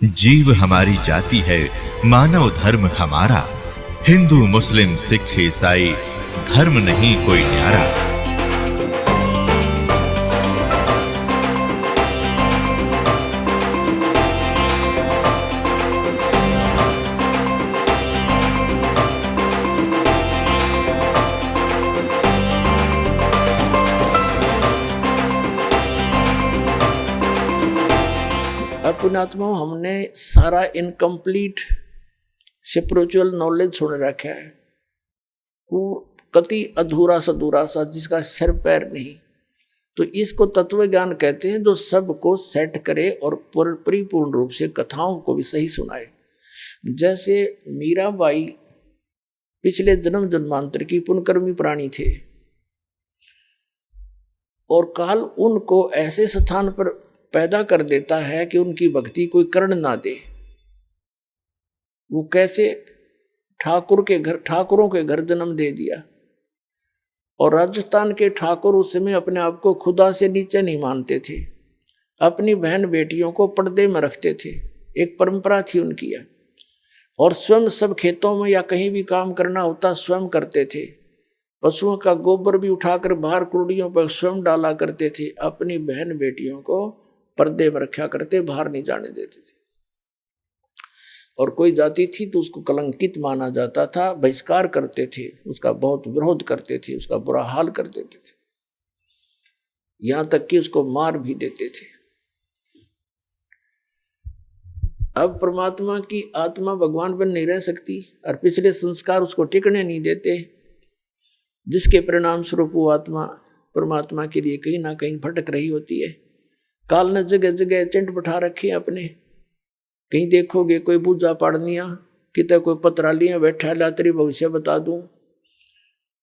जीव हमारी जाति है, मानव धर्म हमारा। हिंदू मुस्लिम सिख ईसाई धर्म नहीं कोई न्यारा। अब पुण्यात्मा, हमने सारा इनकम्प्लीट स्पिरिचुअल नॉलेज सुन रखा है, कति अधूरा सधूरा सा जिसका सिर पैर नहीं। तो इसको तत्व ज्ञान कहते हैं, जो सबको सेट करे और परिपूर्ण रूप से कथाओं को भी सही सुनाए। जैसे मीराबाई पिछले जन्म जन्मांतर की पुण्यकर्मी प्राणी थे और काल उनको ऐसे स्थान पर पैदा कर देता है कि उनकी भक्ति कोई कर्ण ना दे। वो कैसे ठाकुरों के घर जन्म दे दिया। और राजस्थान के ठाकुर उस समय अपने आप को खुदा से नीचे नहीं मानते थे, अपनी बहन बेटियों को पर्दे में रखते थे, एक परंपरा थी उनकी। और स्वयं सब खेतों में या कहीं भी काम करना होता स्वयं करते थे। पशुओं का गोबर भी उठाकर बाहर कुर्डियों पर स्वयं डाला करते थे। अपनी बहन बेटियों को पर्दे में रखा करते, बाहर नहीं जाने देते थे। और कोई जाति थी तो उसको कलंकित माना जाता था, बहिष्कार करते थे, उसका बहुत विरोध करते थे, उसका बुरा हाल कर देते थे, यहां तक कि उसको मार भी देते थे। अब परमात्मा की आत्मा भगवान बन नहीं रह सकती और पिछले संस्कार उसको टिकने नहीं देते, जिसके परिणाम स्वरूप वो आत्मा परमात्मा के लिए कहीं ना कहीं भटक रही होती है। काल ने जगह जगह एजेंट बैठा रखे अपने। कहीं देखोगे कोई पूजा पाड़निया, कितने कोई पत्रालियां बैठा ला तेरी भविष्य बता दूं,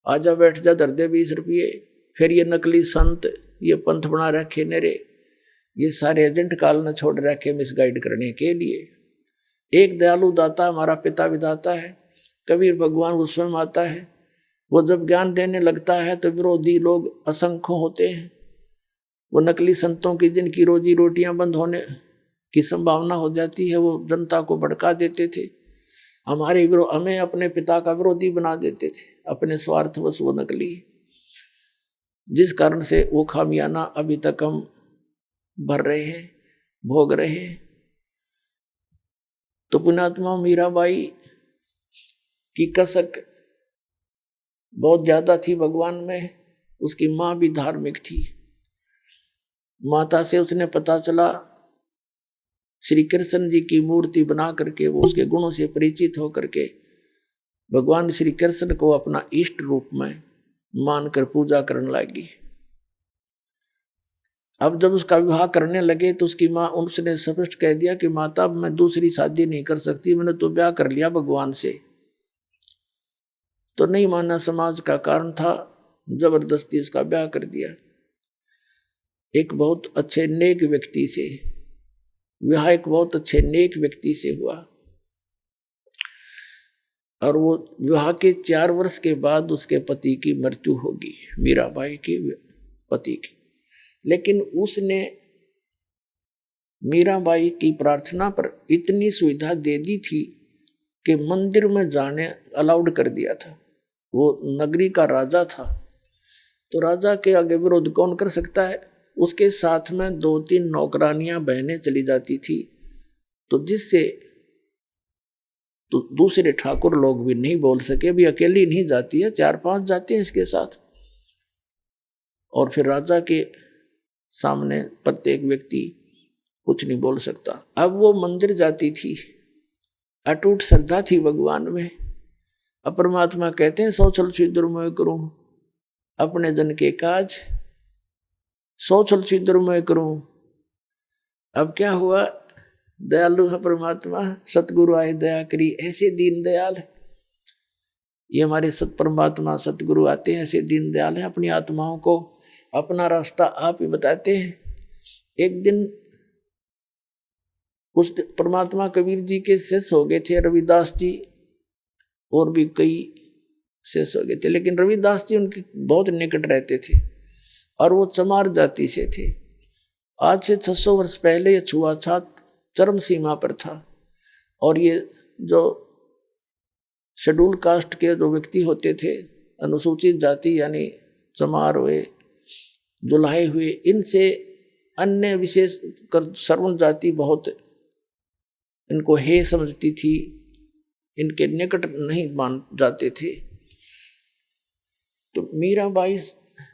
आजा बैठ जा धर दे 20 रुपये। फिर ये नकली संत, ये पंथ बना रखे नेरे, ये सारे एजेंट काल ने छोड़ रखे मिसगाइड करने के लिए। एक दयालु दाता हमारा पिता विधाता है, कबीर भगवान वो स्वयं आता है। वो जब ज्ञान देने लगता है तो विरोधी लोग असंख्य होते हैं। वो नकली संतों की जिनकी रोजी रोटियां बंद होने की संभावना हो जाती है, वो जनता को भड़का देते थे। हमें अपने पिता का विरोधी बना देते थे, अपने स्वार्थवश वो नकली, जिस कारण से वो खामियाना अभी तक हम भर रहे हैं, भोग रहे हैं। तो पुण्यात्मा मीराबाई की कसक बहुत ज्यादा थी भगवान में। उसकी माँ भी धार्मिक थी। माता से उसने पता चला, श्री कृष्ण जी की मूर्ति बना करके वो उसके गुणों से परिचित होकर के भगवान श्री कृष्ण को अपना इष्ट रूप में मानकर पूजा करने लगी। अब जब उसका विवाह करने लगे तो उसकी माँ उसने स्पष्ट कह दिया कि माता मैं दूसरी शादी नहीं कर सकती, मैंने तो ब्याह कर लिया भगवान से। तो नहीं माना, समाज का कारण था, जबरदस्ती उसका ब्याह कर दिया। एक बहुत अच्छे नेक व्यक्ति से विवाह, एक बहुत अच्छे नेक व्यक्ति से हुआ। और वो विवाह के 4 वर्ष के बाद उसके पति की मृत्यु होगी, मीराबाई के पति की। लेकिन उसने मीराबाई की प्रार्थना पर इतनी सुविधा दे दी थी कि मंदिर में जाने अलाउड कर दिया था। वो नगरी का राजा था, तो राजा के आगे विरोध कौन कर सकता है। उसके साथ में 2-3 नौकरानियां बहनें चली जाती थी, तो जिससे तो दूसरे ठाकुर लोग भी नहीं बोल सके, भी अकेली नहीं जाती है, 4-5 जाते हैं इसके साथ। और फिर राजा के सामने प्रत्येक व्यक्ति कुछ नहीं बोल सकता। अब वो मंदिर जाती थी, अटूट श्रद्धा थी भगवान में। अब परमात्मा कहते हैं, सोचल छिद्र में करूं अपने जन के काज, सोचल छिद्र में करूं। अब क्या हुआ, दयालु है परमात्मा, सतगुरु आए दया करी, ऐसे दीन दयाल। ये हमारे सत परमात्मा सतगुरु आते हैं, ऐसे दीन दयाल हैं, अपनी आत्माओं को अपना रास्ता आप ही बताते हैं। एक दिन उस परमात्मा कबीर जी के शिष्य हो गए थे रविदास जी, और भी कई शिष्य हो गए थे, लेकिन रविदास जी उनके बहुत निकट रहते थे और वो चमार जाति से थे। आज से 600 वर्ष पहले ये छुआछूत चरम सीमा पर था। और ये जो शेड्यूल कास्ट के जो व्यक्ति होते थे, अनुसूचित जाति यानी चमार हुए, जुलाहे हुए, इनसे अन्य विशेष कर सर्वण जाति बहुत इनको हे समझती थी, इनके निकट नहीं मान जाते थे। तो मीराबाई,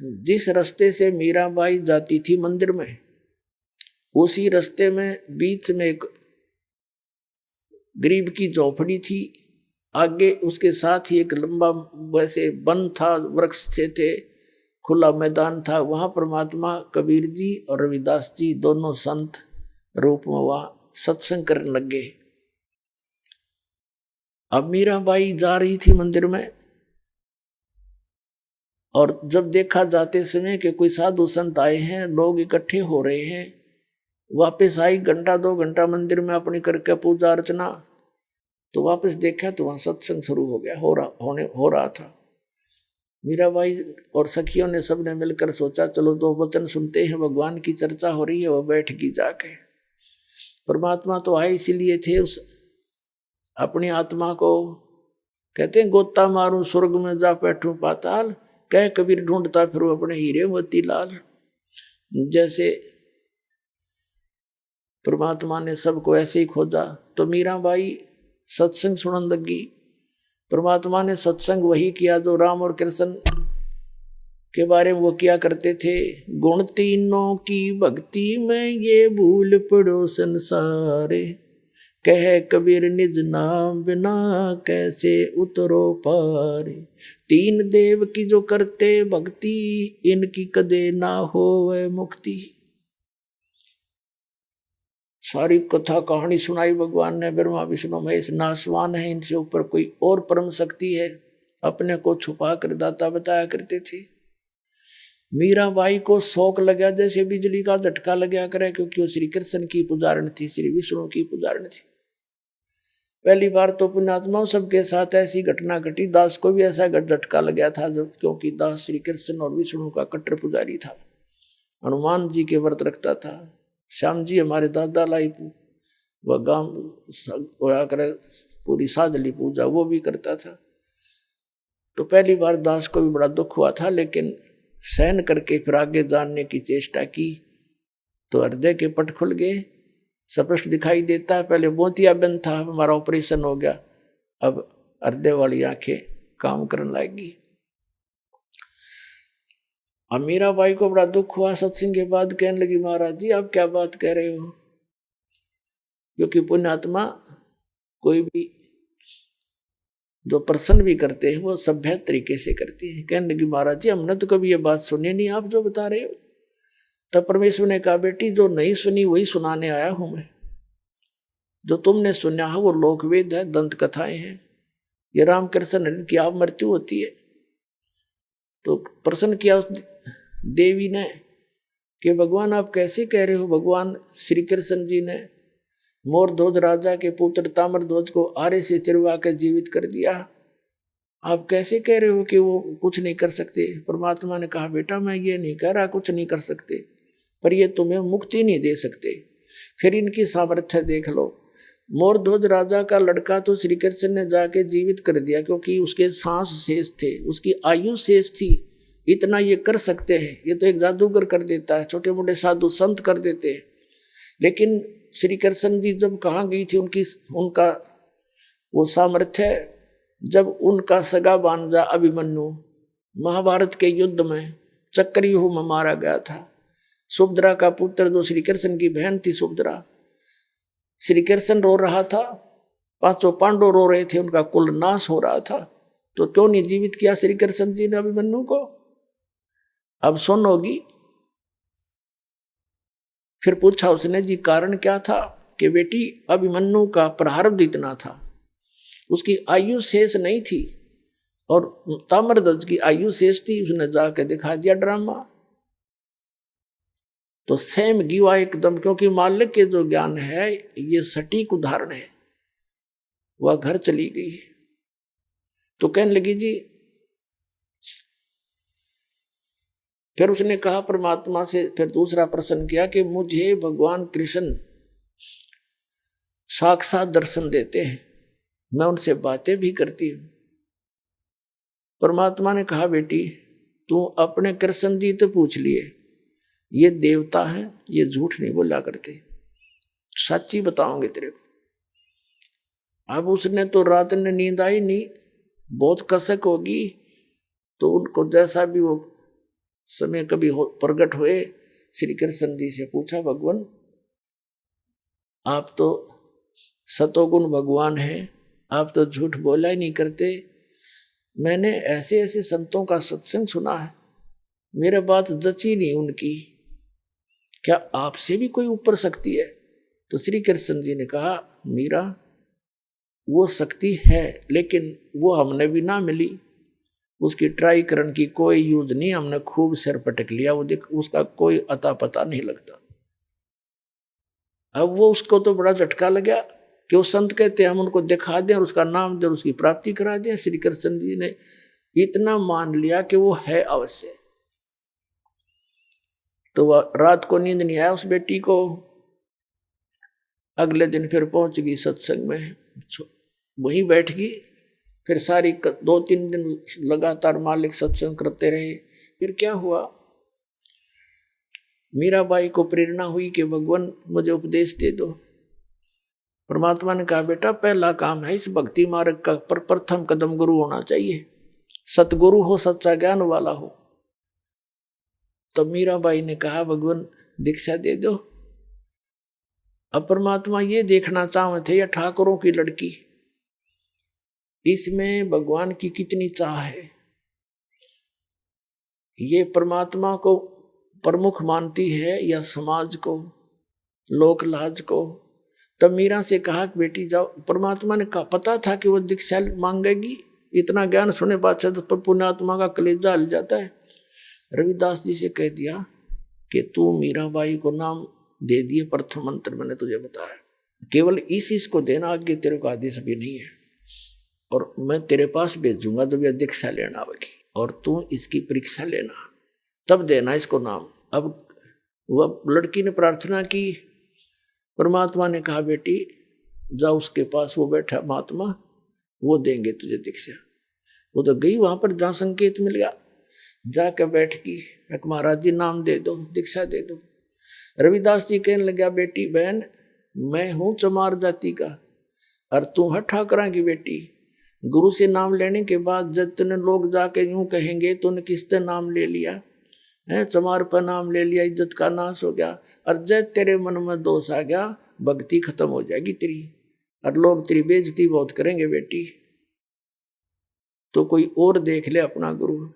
जिस रास्ते से मीराबाई जाती थी मंदिर में, उसी रास्ते में बीच में एक गरीब की झोपड़ी थी, आगे उसके साथ ही एक लंबा वैसे वन था, वृक्ष थे, खुला मैदान था। वहां परमात्मा कबीर जी और रविदास जी दोनों संत रूप में वहां सत्संग करने लग गए। अब मीराबाई जा रही थी मंदिर में, और जब देखा जाते समय कि कोई साधु संत आए हैं, लोग इकट्ठे हो रहे हैं, वापस आई, घंटा 2 घंटा मंदिर में अपनी करके पूजा अर्चना, तो वापस देखा तो वहां सत्संग शुरू हो गया, हो रहा था। मीराबाई और सखियों ने सबने मिलकर सोचा चलो 2 वचन सुनते हैं, भगवान की चर्चा हो रही है। वो बैठ गई जाके। परमात्मा तो आए इसीलिए थे, उस अपनी आत्मा को कहते हैं गोता मारूं स्वर्ग में जा बैठूं पाताल, कह कबीर ढूंढता फिर अपने हीरे मोती लाल। जैसे परमात्मा ने सबको ऐसे ही खोजा, तो मीराबाई सत्संग सुनने लगी। परमात्मा ने सत्संग वही किया जो राम और कृष्ण के बारे में वो किया करते थे। गुण तीनों की भक्ति में ये भूल पड़ो संसारे, कह कबीर निज नाम बिना कैसे उतरो पारे। 3 देव की जो करते भक्ति, इनकी कदे ना होवे मुक्ति। सारी कथा कहानी सुनाई भगवान ने। ब्रह्मा विष्णु महेश नासवान है, इनसे ऊपर कोई और परम शक्ति है, अपने को छुपा कर दाता बताया करते थे। मीराबाई को शौक लगा जैसे बिजली का झटका लगा करे, क्योंकि वो श्री कृष्ण की पुजारण थी, श्री विष्णु की पुजारण थी। पहली बार तो पुण्यात्माओं सबके साथ ऐसी घटना घटी। दास को भी ऐसा झटका लगा था, जब क्योंकि दास श्री कृष्ण और विष्णु का कट्टर पुजारी था, हनुमान जी के व्रत रखता था। श्याम जी हमारे दादा लाई वह गांव होया करे पूरी साजली पूजा, वो भी करता था। तो पहली बार दास को भी बड़ा दुख हुआ था, लेकिन सहन करके फिर आगे जानने की चेष्टा की तो हृदय के पट खुल गए, स्पष्ट दिखाई देता है। पहले मोतियाबिंद था, हमारा ऑपरेशन हो गया, अब हृदय वाली आंखें काम करने लगेगी। अब मीराबाई को बड़ा दुख हुआ सत्संग के बाद, कहने लगी महाराज जी आप क्या बात कह रहे हो, क्योंकि पुण्यात्मा कोई भी जो प्रसन्न भी करते हैं वो सभ्य तरीके से करते हैं। कहने लगी महाराज जी हमने तो कभी ये बात सुनी नहीं, आप जो बता रहे हो। तब परमेश्वर ने कहा बेटी जो नहीं सुनी वही सुनाने आया हूं मैं। जो तुमने सुना है वो लोकवेद है, दंत कथाएं हैं, ये राम कृष्ण की आप मृत्यु होती है। तो प्रश्न किया उस देवी ने कि भगवान आप कैसे कह रहे हो। भगवान श्री कृष्ण जी ने मोरध्वज राजा के पुत्र ताम्रध्वज को आरे से चिरवा कर जीवित कर दिया, आप कैसे कह रहे हो कि वो कुछ नहीं कर सकते। परमात्मा ने कहा बेटा मैं ये नहीं कह रहा कुछ नहीं कर सकते, पर ये तुम्हें मुक्ति नहीं दे सकते। फिर इनकी सामर्थ्य देख लो। मोरध्वज राजा का लड़का तो श्री कृष्ण ने जाके जीवित कर दिया, क्योंकि उसके सांस शेष थे, उसकी आयु शेष थी, इतना ये कर सकते हैं। ये तो एक जादूगर कर देता है, छोटे मोटे साधु संत कर देते हैं। लेकिन श्री कृष्ण जी जब कहाँ गई थी उनका वो सामर्थ्य, जब उनका सगा भांजा अभिमन्यु महाभारत के युद्ध में चक्रव्यूह में मारा गया था। सुभद्रा का पुत्र जो श्री कृष्ण की बहन थी सुभद्रा, श्री कृष्ण रो रहा था, 500 पांडव रो रहे थे, उनका कुल नाश हो रहा था, तो क्यों नहीं जीवित किया श्री कृष्ण जी ने अभिमन्यु को। अब सुन होगी। फिर पूछा उसने जी कारण क्या था, कि बेटी अभिमन्यु का प्रारब्ध इतना था, उसकी आयु शेष नहीं थी, और ताम्रध्वज की आयु शेष थी। उसने जाकर दिखा दिया ड्रामा, तो सेम गिवा एकदम, क्योंकि मालिक के जो ज्ञान है ये सटीक उदाहरण है। वह घर चली गई तो कहने लगी जी, फिर उसने कहा परमात्मा से, फिर दूसरा प्रश्न किया कि मुझे भगवान कृष्ण साक्षात दर्शन देते हैं, मैं उनसे बातें भी करती हूँ। परमात्मा ने कहा बेटी तू अपने कृष्ण जी तो पूछ लिए, ये देवता है, ये झूठ नहीं बोला करते, सच्ची बताओगे तेरे को। अब उसने तो रात में नींद आई नहीं, बहुत कसक होगी, तो उनको जैसा भी वो समय कभी प्रकट हुए, श्री कृष्ण जी से पूछा भगवान आप तो सतोगुण भगवान हैं, आप तो झूठ बोला ही नहीं करते, मैंने ऐसे ऐसे संतों का सत्संग सुना है, मेरे बात जची नहीं उनकी, क्या आपसे भी कोई ऊपर शक्ति है? तो श्री कृष्ण जी ने कहा मीरा वो शक्ति है, लेकिन वो हमने भी ना मिली, उसकी ट्राई करने की कोई यूज नहीं, हमने खूब सिर पटक लिया, वो देख उसका कोई अता पता नहीं लगता। अब वो उसको तो बड़ा झटका लगा कि वो संत कहते हैं हम उनको दिखा दें और उसका नाम दें, उसकी प्राप्ति करा दें। श्री कृष्ण जी ने इतना मान लिया कि वो है अवश्य। तो वह रात को नींद नहीं आया उस बेटी को। अगले दिन फिर पहुंच गई सत्संग में, वहीं बैठ गई, फिर सारी 2-3 दिन लगातार मालिक सत्संग करते रहे। फिर क्या हुआ, मीराबाई को प्रेरणा हुई कि भगवान मुझे उपदेश दे दो। परमात्मा ने कहा बेटा पहला काम है इस भक्ति मार्ग का प्रथम कदम गुरु होना चाहिए, सतगुरु हो, सच्चा ज्ञान वाला हो। तो मीराबाई ने कहा भगवान दीक्षा दे दो। अब परमात्मा ये देखना चाहते थे, या ठाकुरों की लड़की, इसमें भगवान की कितनी चाह है, ये परमात्मा को प्रमुख मानती है या समाज को, लोक लाज को। तब मीरा से कहा कि बेटी जाओ। परमात्मा ने कहा, पता था कि वो दीक्षा मांगेगी, इतना ज्ञान सुने बात से तो पुण्यात्मा का कलेजा हिल जाता है। रविदास जी से कह दिया कि तू मीराबाई को नाम दे दिए, प्रथम मंत्र मैंने तुझे बताया, केवल इस को देना, आगे तेरे को आदेश भी नहीं है, और मैं तेरे पास भेजूंगा जब यह दीक्षा लेना आवेगी, और तू इसकी परीक्षा लेना, तब देना इसको नाम। अब वह लड़की ने प्रार्थना की, परमात्मा ने कहा बेटी जाओ उसके पास, वो बैठा महात्मा, वो देंगे तुझे दीक्षा। वो तो गई वहां पर जहाँ संकेत मिल गया, जाकर बैठ गई, महाराज जी नाम दे दो, दीक्षा दे दो। रविदास जी कहने लगा बेटी बहन मैं हूं चमार जाति का और तू है ठाकरा की बेटी, गुरु से नाम लेने के बाद जब तूने लोग जाके यूं कहेंगे तूने किससे नाम ले लिया है, चमार पर नाम ले लिया, इज्जत का नाश हो गया, और जब तेरे मन में दोष आ गया भक्ति खत्म हो जाएगी तेरी, और लोग तेरी बेइज्जती बहुत करेंगे बेटी, तो कोई और देख ले अपना गुरु।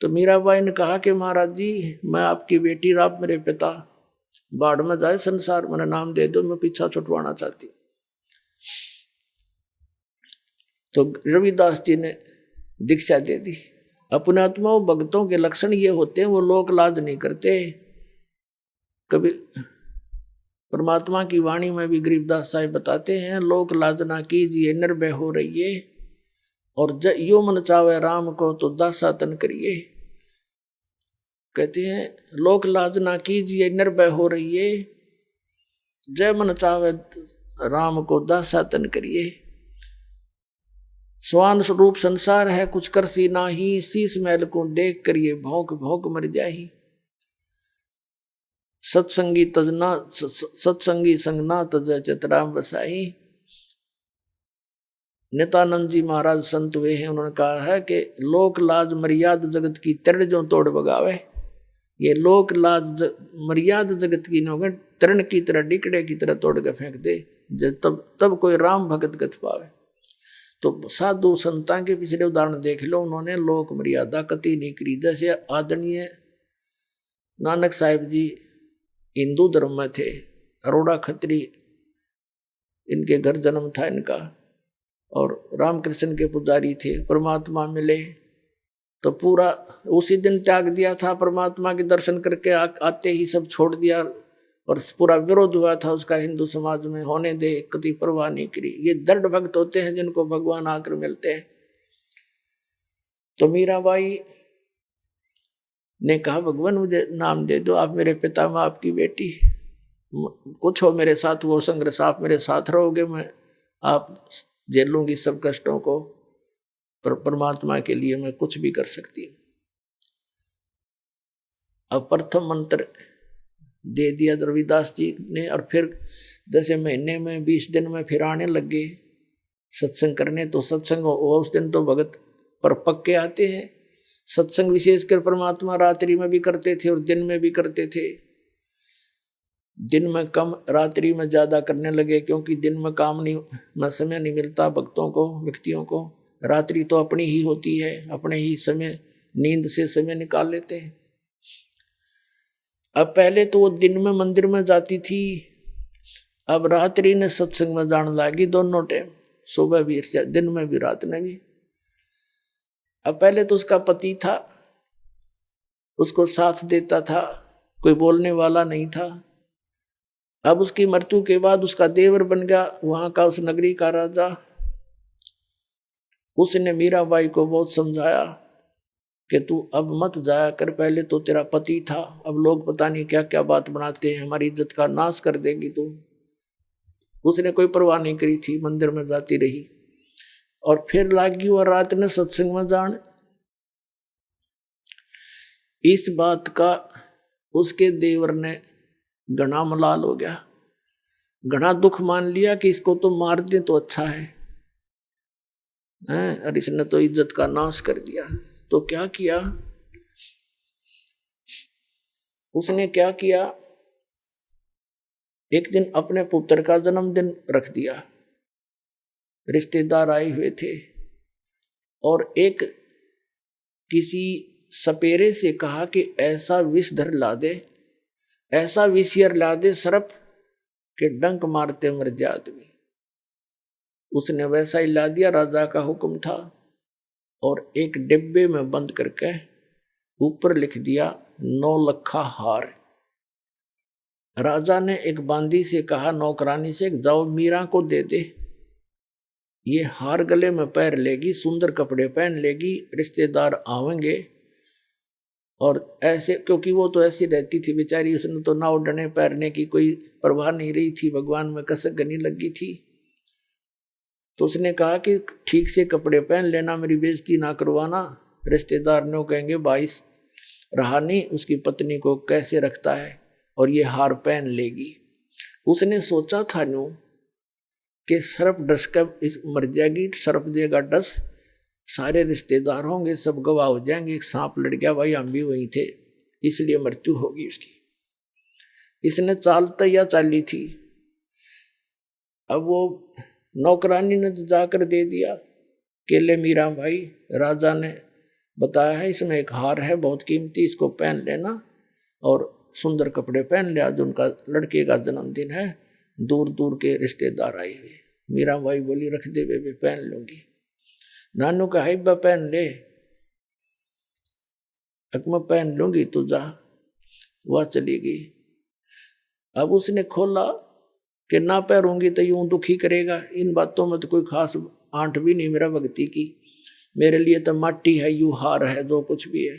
तो मीराबाई ने कहा कि महाराज जी मैं आपकी बेटी, आप मेरे पिता, बाढ़ में जाए संसार, मेरा नाम दे दो, मैं पीछा छुटवाना चाहती। तो रविदास जी ने दीक्षा दे दी। अपने आत्माओं भक्तों के लक्षण ये होते हैं, वो लोक लाज नहीं करते। कभी परमात्मा की वाणी में भी गरीबदास साहिब बताते हैं, लोक लाज ना कीजिए निर्भय हो रहिए, और यो मन चावे राम को तो दासा तन करिए। कहते हैं लोक लाज ना कीजिए निर्भय हो रहिए, जय मन चावे राम को दासा तन करिए। स्वान स्वरूप संसार है कुछ कर सी नाही, शीस महल को देख करिए भौंक भौंक मर जाही। सत्संगी तजना सत्संगी संगना तज चितराम बसाही। नित्यानंद जी महाराज संत हुए हैं, उन्होंने कहा है कि लोक लाज मर्याद जगत की तृण जो तोड़ बगावे। ये लोक लाज मर्याद जगत की नोगे तृण की तरह, डिकड़े की तरह तोड़ के फेंक दे, तब कोई राम भगत गत पावे। तो साधु संतां के पिछले उदाहरण देख लो, उन्होंने लोक मर्यादा कति नहीं करी। जैसे आदरणीय नानक साहिब जी हिंदू धर्म में थे, अरोड़ा खत्री इनके घर जन्म था इनका, और रामकृष्ण के पुजारी थे। परमात्मा मिले तो पूरा उसी दिन त्याग दिया था, परमात्मा के दर्शन करके आते ही सब छोड़ दिया, और पूरा विरोध हुआ था उसका हिंदू समाज में, होने दे, कति परवाह नहीं करी। ये दृढ़ भक्त होते हैं जिनको भगवान आकर मिलते हैं। तो मीराबाई ने कहा भगवान मुझे नाम दे दो, आप मेरे पिता, मैं आपकी बेटी। कुछ हो मेरे साथ, वो संघर्ष आप मेरे साथ रहोगे, मैं आप झेलूंगी सब कष्टों को, पर परमात्मा के लिए मैं कुछ भी कर सकती हूँ। अब प्रथम मंत्र दे दिया रविदास जी ने, और फिर जैसे महीने में 20 दिन में फिर आने लगे सत्संग करने। तो सत्संग उस दिन तो भगत पर पक्के आते हैं। सत्संग विशेषकर परमात्मा रात्रि में भी करते थे और दिन में भी करते थे। दिन में कम, रात्रि में ज्यादा करने लगे, क्योंकि दिन में काम नहीं में समय नहीं मिलता भक्तों को, व्यक्तियों को। रात्रि तो अपनी ही होती है, अपने ही समय नींद से समय निकाल लेते हैं। अब पहले तो वो दिन में मंदिर में जाती थी, अब रात्रि ने सत्संग में जाने लगी, दोनों टाइम, सुबह भी, दिन में भी, रात में भी। अब पहले तो उसका पति था, उसको साथ देता था, कोई बोलने वाला नहीं था। अब उसकी मृत्यु के बाद उसका देवर बन गया वहां का, उस नगरी का राजा। उसने मीराबाई को बहुत समझाया कि तू अब मत जाया कर, पहले तो तेरा पति था, अब लोग पता नहीं क्या क्या बात बनाते हैं, हमारी इज्जत का नाश कर देगी तू। उसने कोई परवाह नहीं करी थी, मंदिर में जाती रही। और फिर लागी और रात ने सत्संग में जान। इस बात का उसके देवर ने घना मलाल हो गया, घना दुख मान लिया कि इसको तो मार दे तो अच्छा है, और इसने तो इज्जत का नाश कर दिया। तो क्या किया उसने, क्या किया, एक दिन अपने पुत्र का जन्मदिन रख दिया, रिश्तेदार आए हुए थे, और एक किसी सपेरे से कहा कि ऐसा विषधर ला दे, ऐसा विषयर ला दे सर्प के डंक मारते मर जाए आदमी। उसने वैसा ही ला दिया, राजा का हुक्म था, और एक डिब्बे में बंद करके ऊपर लिख दिया 9 लखा हार। राजा ने एक बांदी से कहा, नौकरानी से, जाओ मीरा को दे दे, ये हार गले में पैर लेगी, सुंदर कपड़े पहन लेगी, रिश्तेदार आवेंगे। और ऐसे, क्योंकि वो तो ऐसी रहती थी बेचारी, उसने तो ना उड़ने पैरने की कोई परवाह नहीं रही थी, भगवान में कसक गनी लगी थी। तो उसने कहा कि ठीक से कपड़े पहन लेना, मेरी बेइज्जती ना करवाना, रिश्तेदार ने कहेंगे भाई रहा नहीं उसकी पत्नी को कैसे रखता है, और ये हार पहन लेगी। उसने सोचा था न्यू कि सर्प डस कर मर जाएगी, सर्प देगा डस, सारे रिश्तेदार होंगे, सब गवाह हो जाएंगे, एक सांप लड़ गया, भाई हम भी वहीं थे, इसलिए मृत्यु होगी उसकी। इसने चाल तैया चाली थी। अब वो नौकरानी ने जाकर दे दिया कि ले मीरा भाई, राजा ने बताया है इसमें एक हार है बहुत कीमती, इसको पहन लेना, और सुंदर कपड़े पहन ले, आज उनका लड़के का जन्मदिन है, दूर दूर के रिश्तेदार आए हुए। मीरा भाई बोली रख दे बेबे, पहन लूंगी। नानू का हाइबा पहन ले, अकमा पहन लूंगी, तू जा। वह चली गई। अब उसने खोला कि ना पहरूंगी तो यूं दुखी करेगा, इन बातों में तो कोई खास आंट भी नहीं मेरा भक्ति की, मेरे लिए तो माटी है, यू हार है, जो कुछ भी है,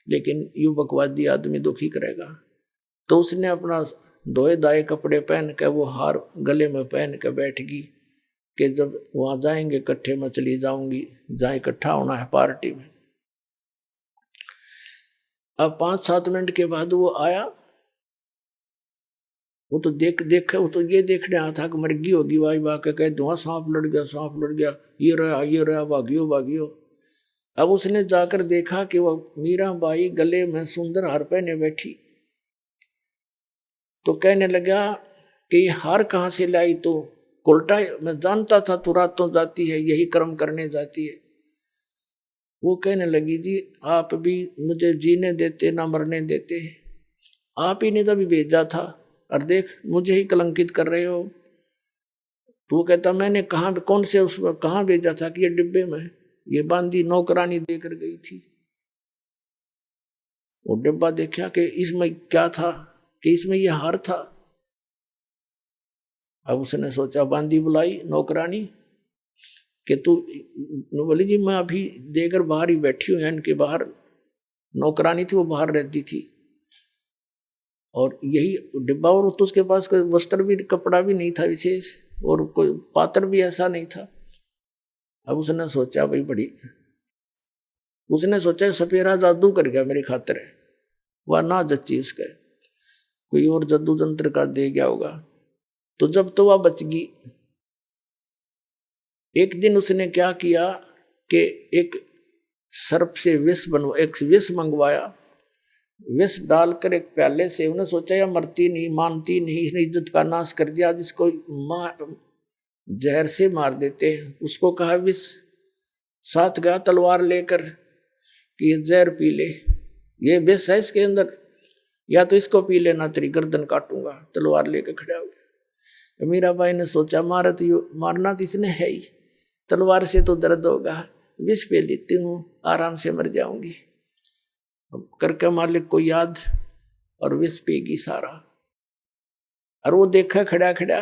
लेकिन यू बकवादी आदमी दुखी करेगा। तो उसने अपना धोए दाए कपड़े पहन के वो हार गले में पहन के बैठ गई कि जब वहां जाएंगे इकट्ठे में चली जाऊंगी, जहाँ इकट्ठा होना है पार्टी में। अब 5-7 मिनट के बाद वो आया, वो तो देख वो तो ये देखने आया था कि मर्गी होगी, वाई वाह के कह धुआं, सांप लड़ गया, सांप लड़ गया, ये रहा, भागियो भागियो। अब उसने जाकर देखा कि वो मीरा बाई गले में सुंदर हार पहने बैठी। तो कहने लगा कि ये हार कहाँ से लाई, तो उल्टा मैं जानता था तू रातों जाती है, यही कर्म करने जाती है। वो कहने लगी जी आप भी मुझे जीने देते ना मरने देते, आप ही ने तभी भेजा था, और देख मुझे ही कलंकित कर रहे हो। तो वो कहता मैंने कहाँ, कौन से उस कहाँ भेजा था, कि ये डिब्बे में, ये बांदी नौकरानी देकर गई थी। वो डिब्बा देखा कि इसमें क्या था, कि इसमें ये हार था। अब उसने सोचा, बांदी बुलाई नौकरानी कि तू, बोली जी मैं अभी देकर बाहर ही बैठी हूँ, इनके बाहर नौकरानी थी, वो बाहर रहती थी। और यही डिब्बा, और तो उसके पास कोई वस्त्र भी, कपड़ा भी नहीं था विशेष, और कोई पात्र भी ऐसा नहीं था। अब उसने सोचा भाई उसने सोचा सपेरा जादू कर गया मेरी खातिर, वह ना जच्ची उसके, कोई और जादू जंत्र का दे गया होगा। तो जब तो वह बच गई, एक दिन उसने क्या किया कि एक सर्प से एक विष मंगवाया, विष डालकर एक प्याले से, उन्हें सोचा या मरती नहीं, मानती नहीं, इसने इज्जत का नाश कर दिया, जिसको जहर से मार देते हैं। उसको कहा विष, साथ गया तलवार लेकर कि ये जहर पी ले, ये विष है इसके अंदर, या तो इसको पी लेना, तेरी गर्दन काटूंगा। तलवार लेकर खड़ा हो गया। मीराबाई ने सोचा मारना तो इसने है ही, तलवार से तो दर्द होगा, विष पे लेती हूँ, आराम से मर जाऊंगी। करके मालिक को याद, और विष पीगी सारा। और वो देखा खड़ा खड़ा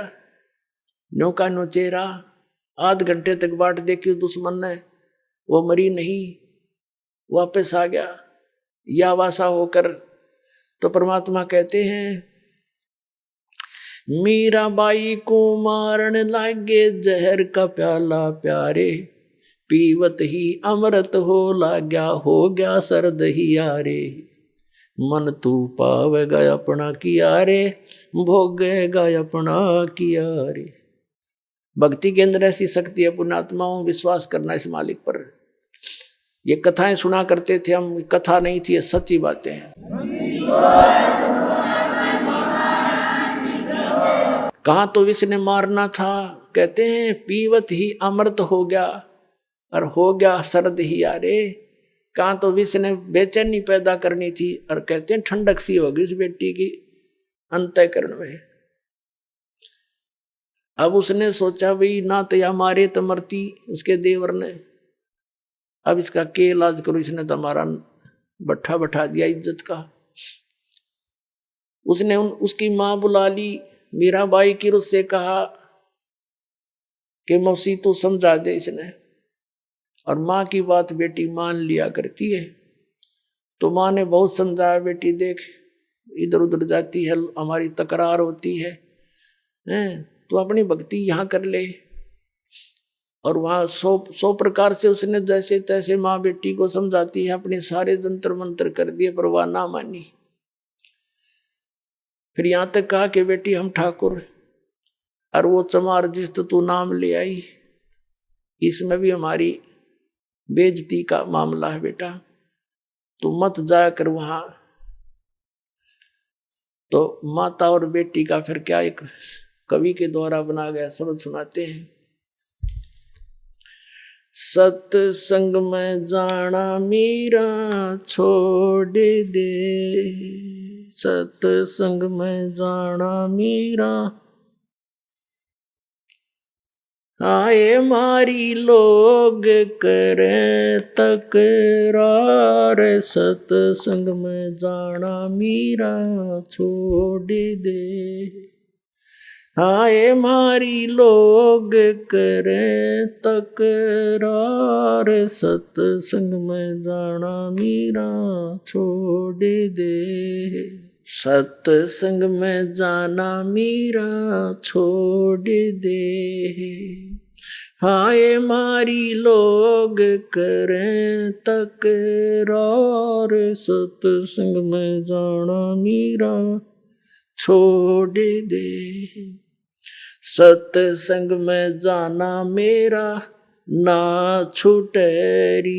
नौका नो चेहरा, आध घंटे तक बाट देखी दुश्मन ने, वो मरी नहीं, वापस आ गया या वासा होकर। तो परमात्मा कहते हैं मीराबाई को मारन लागे जहर का प्याला प्यारे, पीवत ही अमृत हो लाग्या, हो गया सर्द ही यारे। मन तू पावेगा अपना किया रे, भोगेगा अपना किया रे। भक्ति के अंदर ऐसी शक्ति है, पुण्यात्माओं विश्वास करना इस मालिक पर। ये कथाएं सुना करते थे हम, कथा नहीं थी, ये सच्ची बातें हैं। कहाँ तो विष ने मारना था, कहते हैं पीवत ही अमृत हो गया, और हो गया सर्द ही यारे। कहाँ तो विष ने बेचैनी पैदा करनी थी, और कहते हैं ठंडक सी होगी उस बेटी की अंतःकरण में। अब उसने सोचा भाई ना तो या मारे तो मरती, उसके देवर ने, अब इसका के इलाज करो, इसने तो हमारा बट्ठा बैठा दिया इज्जत का। उसने उसकी माँ बुला ली, मीराबाई की उससे कहा कि मौसी तू समझा दे इसने। और माँ की बात बेटी मान लिया करती है। तो माँ ने बहुत समझाया, बेटी देख इधर उधर जाती है, हमारी तकरार होती है, तो अपनी भक्ति यहाँ कर ले। और वहाँ 100 प्रकार से उसने जैसे तैसे माँ बेटी को समझाती है, अपने सारे जंतर मंत्र कर दिए, पर वह ना मानी। फिर यहाँ तक कहा कि बेटी हम ठाकुर, और वो चमार जिस तो तू नाम ले आई, इसमें भी हमारी बेइज्जती का मामला है बेटा, तू मत जाकर वहां। तो माता और बेटी का फिर क्या एक कवि के द्वारा बना गया शब्द सुनाते हैं। सत्संग में जाना मीरा छोड़ दे, सत्संग में जाना मीरा, आए मारी लोग करें तकरार, सत्संग में जाना मीरा छोड़ दे। आए मारी लोग करें तकरार, सत्संग में जाना मीरा छोड़ दे। सत्संग में जाना मीरा छोड़ दे, हाय मारी लोग करें तकरार, सत्संग में जाना मीरा छोड़ दे। सत्संग में जाना मेरा ना छूटेरी,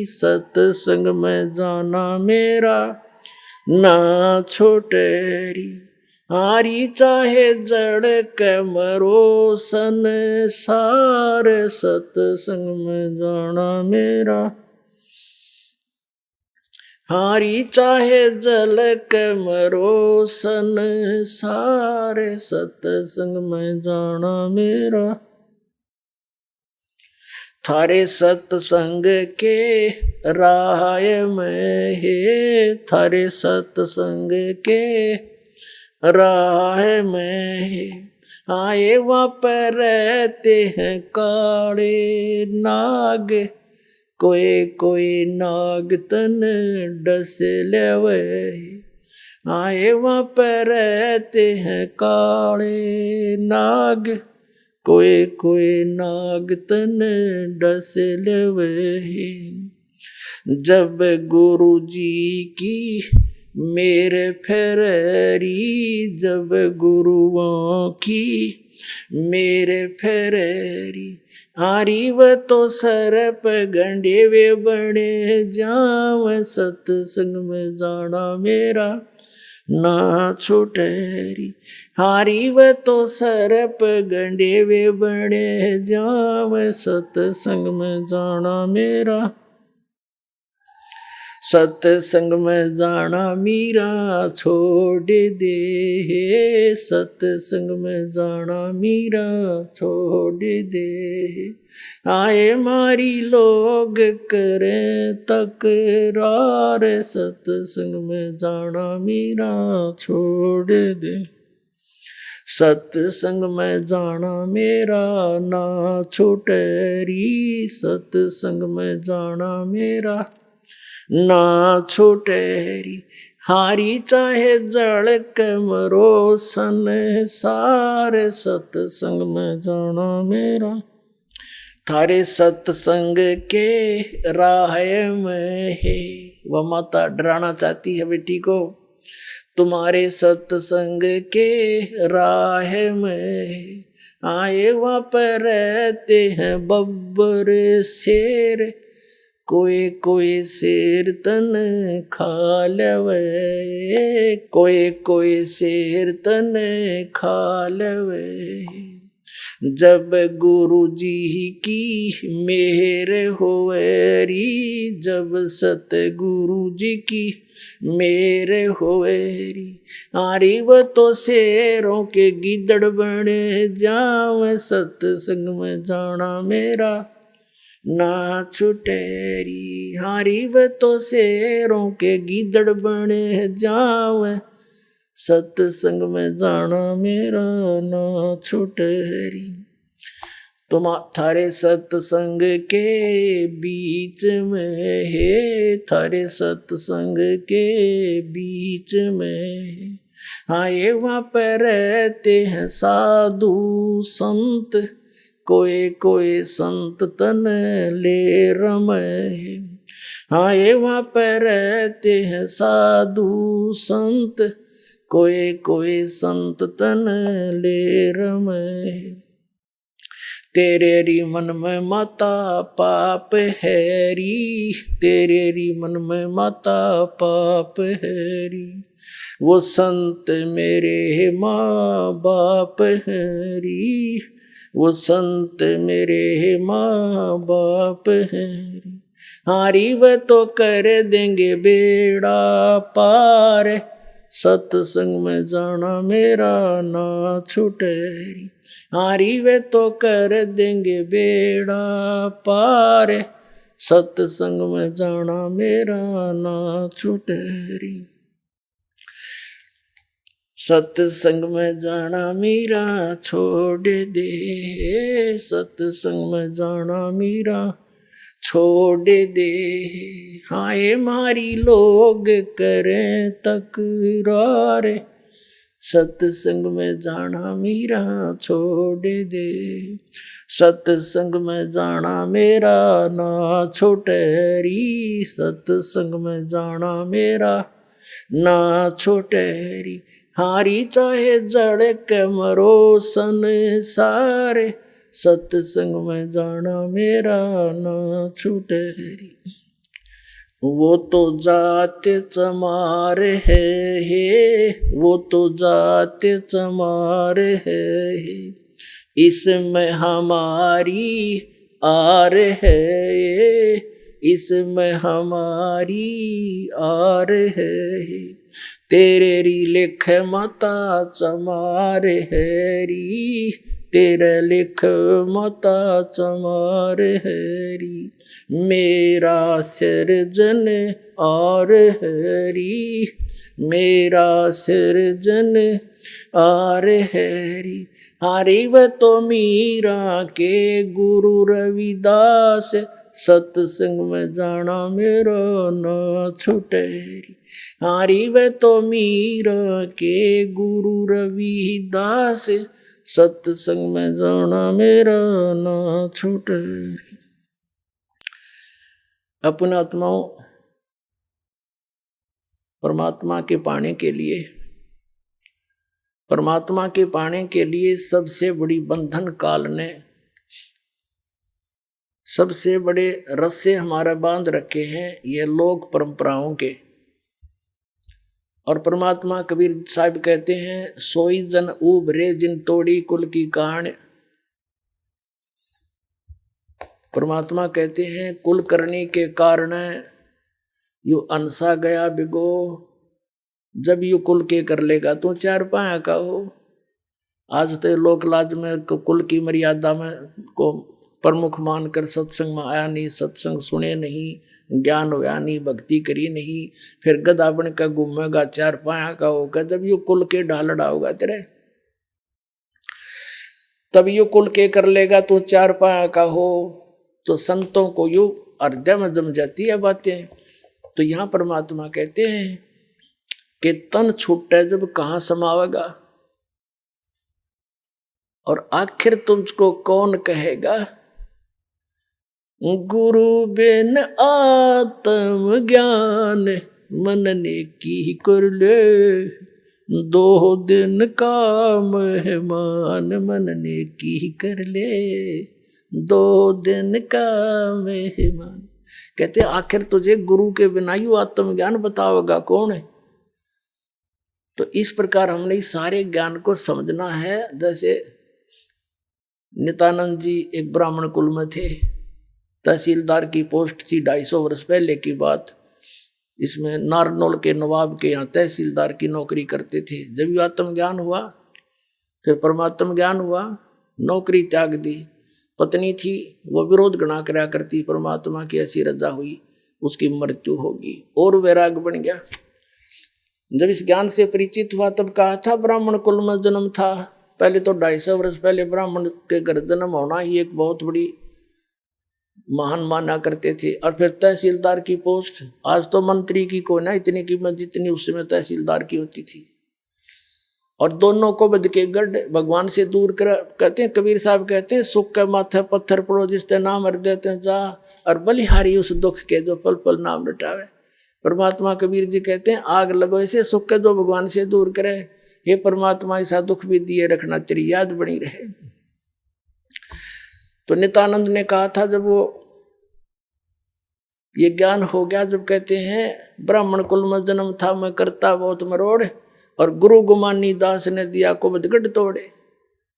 सत्संग में जाना मेरा ना छोटेरी। हारी चाहे जड़ के मरो संसार, सत्संग में जाना मेरा। हारी चाहे जल के मरो संसार, सत्संग में जाना मेरा। थारे सत्संग के राह में है, थारे सत्संग के राह में है। आए वहाँ पर रहते हैं काले नाग, कोई कोई नाग तन डस लेवे। आए वहाँ पर रहते हैं काले नाग, कोई कोई नाग तन डसल वही। जब गुरु जी की मेरे फेरी, जब गुरुओं की मेरे फेरी, हारी व तो सरप गंडे वे बने जाव, सत्संग में जाना मेरा ना छुटेरी। हारी व तो सरप गंडे वे बने जाव, सत्संग में जाना मेरा, सत्संग में जाना मीरा छोड़ दे, सत्संग में जाना मीरा छोड़ दे। आए मारी लोग करें तकरार, सत्संग में जाना मीरा छोड़ दे। सत्संग में जाना मेरा ना छुटेरी, सत्संग में जाना मेरा ना छुटेरी। हारी चाहे जड़ के मरो संसार, सत्संग में जाना मेरा, थारे सत्संग के राह में है। वह माता डराना चाहती है बेटी को, तुम्हारे सत्संग के राह में आए वहाँ पर रहते हैं बब्बर शेर, कोई कोई शेर तन खा लवे, कोई कोई शेर तन खा लवे। जब गुरु जी की मेहर होवेरी, जब सतगुरु जी की मेहर होवेरी, आरी वो तो शेरों के गिदड़ बने जावे, सत्संग में जाना मेरा ना छुटेरी। हारी व तो शेरों के गिदड़ बने जावे, सत्संग में जाना मेरा ना छुटेरी। तुम थारे सत्संग के बीच में है, थारे सत्संग के बीच में आए वहाँ पर रहते हैं साधु संत, कोई कोई संत तन ले रमे। आए वहाँ पर रहते हैं साधु संत, कोई कोई संत तन ले रमे। तेरे री मन में माता पाप हैरी, तेरे री मन में माता पाप हैरी, वो संत मेरे माँ बाप हैरी, वो संत मेरे माँ बाप हैं। हारी व तो कर देंगे बेड़ा पार, सत्संग में जाना मेरा ना छुटेरी। हारी व तो कर देंगे बेड़ा पार, सत्संग में जाना मेरा ना छुटेरी। सत्संग में जाना मीरा छोड़ दे, सत्संग में जाना मीरा छोड़ दे। हाय मारी लोग करें तकरार, सत्संग में जाना मीरा छोड़ दे। सत्संग में जाना मेरा ना छोटेरी, सत्संग में जाना मेरा ना छोटेरी। हारी चाहे जड़ के मरो संसार, सत्संग में जाना मेरा ना छूटेरी। वो तो जात चमार है, वो तो जात चमार है, इसमें हमारी आर है, इसमें हमारी आर है। तेरे री लिख माता चमार हैरी, तेरे लिख माता चमार हैरी। मेरा सिरजन और हैरी, मेरा सिरजन और हैरी। हारी व तो मीरा के गुरु रविदास, सत्संग में जाना मेरा ना छूटे। हारी वे तो मीरा के गुरु रविदास, सत्संग में जाना मेरा ना छूटे। अपने आत्माओं परमात्मा के पाने के लिए, परमात्मा के पाने के लिए सबसे बड़ी बंधन काल ने, सबसे बड़े रस्से हमारा बांध रखे हैं ये लोक परंपराओं के। और परमात्मा कबीर साहब कहते हैं, सोई जन उभरे जिन तोड़ी कुल की कान। परमात्मा कहते हैं कुल करने के कारण यू अनसा गया बिगो, जब यू कुल के कर लेगा तो चार पाया का हो। आज तो लोक लाज में कुल की मर्यादा में को प्रमुख मानकर सत्संग में आया नहीं, सत्संग सुने नहीं, ज्ञान होया नहीं, भक्ति करी नहीं, फिर गधा बन का घूमेगा, चार पाया का होगा। जब यू कुल के ढालड़ा होगा तेरे, तब यू कुल के कर लेगा तो चार पाया का हो। तो संतों को यू हृदय में जम जाती है बातें। तो यहाँ परमात्मा कहते हैं कि तन छूटे जब कहाँ समावेगा, और आखिर तुझको कौन कहेगा। गुरु बिन आत्म ज्ञान मन ने की कर ले, 2 दिन का मेहमान मन ने की कर ले, 2 दिन का मेहमान। कहते आखिर तुझे गुरु के बिना यू आत्मज्ञान बताओगा कौन है। तो इस प्रकार हमने इस सारे ज्ञान को समझना है। जैसे नित्यानंद जी एक ब्राह्मण कुल में थे, तहसीलदार की पोस्ट थी, 250 वर्ष पहले की बात। इसमें नारनौल के नवाब के यहाँ तहसीलदार की नौकरी करते थे। जब यू आत्मज्ञान हुआ, फिर परमात्म ज्ञान हुआ, नौकरी त्याग दी। पत्नी थी, वो विरोध गणा करा करती, परमात्मा की ऐसी रजा हुई, उसकी मृत्यु होगी, और वैराग बन गया। जब इस ज्ञान से परिचित हुआ तब कहा था ब्राह्मण कुल में जन्म था। पहले तो 250 वर्ष पहले ब्राह्मण के घर जन्म होना ही एक बहुत बड़ी महान माना करते थे। और फिर तहसीलदार की पोस्ट, आज तो मंत्री की कोई ना इतनी कीमत जितनी उस समय तहसीलदार की होती थी। और दोनों को बद के गढ़ भगवान से दूर कर, कहते हैं कबीर साहब कहते हैं, सुख के माथे पत्थर पड़ो जिसते नाम हर देते जा, और बलिहारी उस दुख के जो पल पल नाम रटावे। परमात्मा कबीर जी कहते हैं आग लगो ऐसे सुख के जो भगवान से दूर करे, हे परमात्मा ऐसा दुख भी दिए रखना, तेरी याद बनी रहे। तो नित्यानंद ने कहा था जब वो ये ज्ञान हो गया, जब कहते हैं ब्राह्मण कुल में जन्म था मैं करता बहुत मरोड़, और गुरु गुमानी दास ने दिया कुबद गढ़ तोड़े।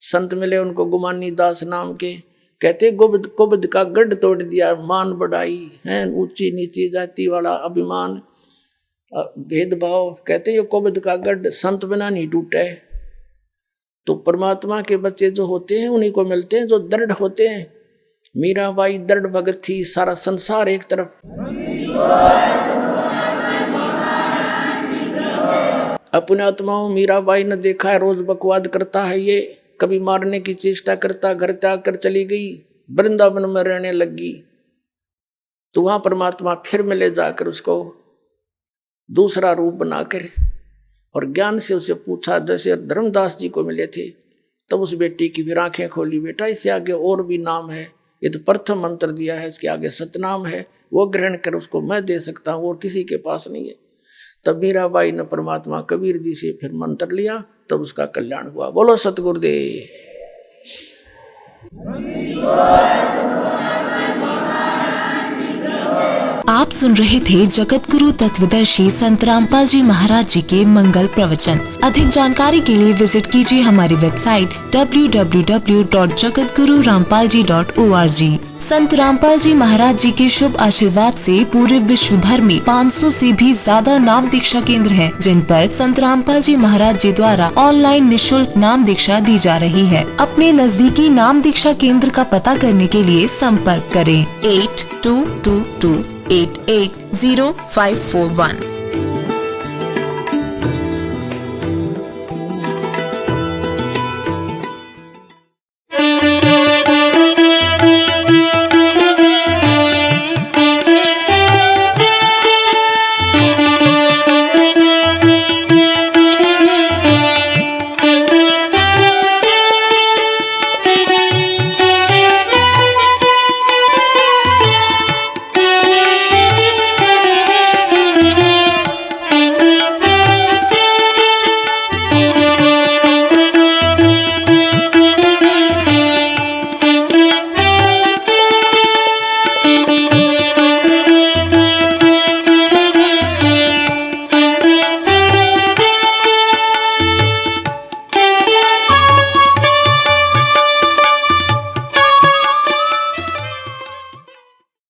संत मिले उनको गुमानी दास नाम के, कहते कुबद का गढ़ तोड़ दिया। मान बढ़ाई है, ऊंची नीची जाति वाला अभिमान भेदभाव, कहते ये कुबद का गढ़ संत बिना नहीं टूटे। तो परमात्मा के बच्चे जो होते हैं उन्हीं को मिलते हैं जो दृढ़ होते हैं। मीराबाई दृढ़ भगत थी, सारा संसार एक तरफ। अपने आत्माओं मीराबाई ने देखा है रोज बकवाद करता है ये, कभी मारने की चेष्टा करता, घर त्याग कर चली गई, वृंदावन में रहने लगी। तो वहां परमात्मा फिर मिले जाकर उसको दूसरा रूप बनाकर, और ज्ञान से उसे पूछा, जैसे धर्मदास जी को मिले थे। तब उस बेटी की फिर आंखें खोली, बेटा इससे आगे और भी नाम है, ये तो प्रथम मंत्र दिया है, इसके आगे सतनाम है, वो ग्रहण कर, उसको मैं दे सकता हूँ और किसी के पास नहीं है। तब मीराबाई ने परमात्मा कबीर जी से फिर मंत्र लिया, तब उसका कल्याण हुआ। बोलो सतगुरुदेव। आप सुन रहे थे जगत गुरु तत्वदर्शी संत रामपाल जी महाराज जी के मंगल प्रवचन। अधिक जानकारी के लिए विजिट कीजिए हमारी वेबसाइट www.jagatgururampalji.org। संत रामपाल जी महाराज जी के शुभ आशीर्वाद से पूरे विश्व भर में 500 से भी ज्यादा नाम दीक्षा केंद्र हैं, जिन पर संत रामपाल जी महाराज जी द्वारा ऑनलाइन निशुल्क नाम दीक्षा दी जा रही है। अपने नजदीकी नाम दीक्षा केंद्र का पता करने के लिए संपर्क करें 8222880541।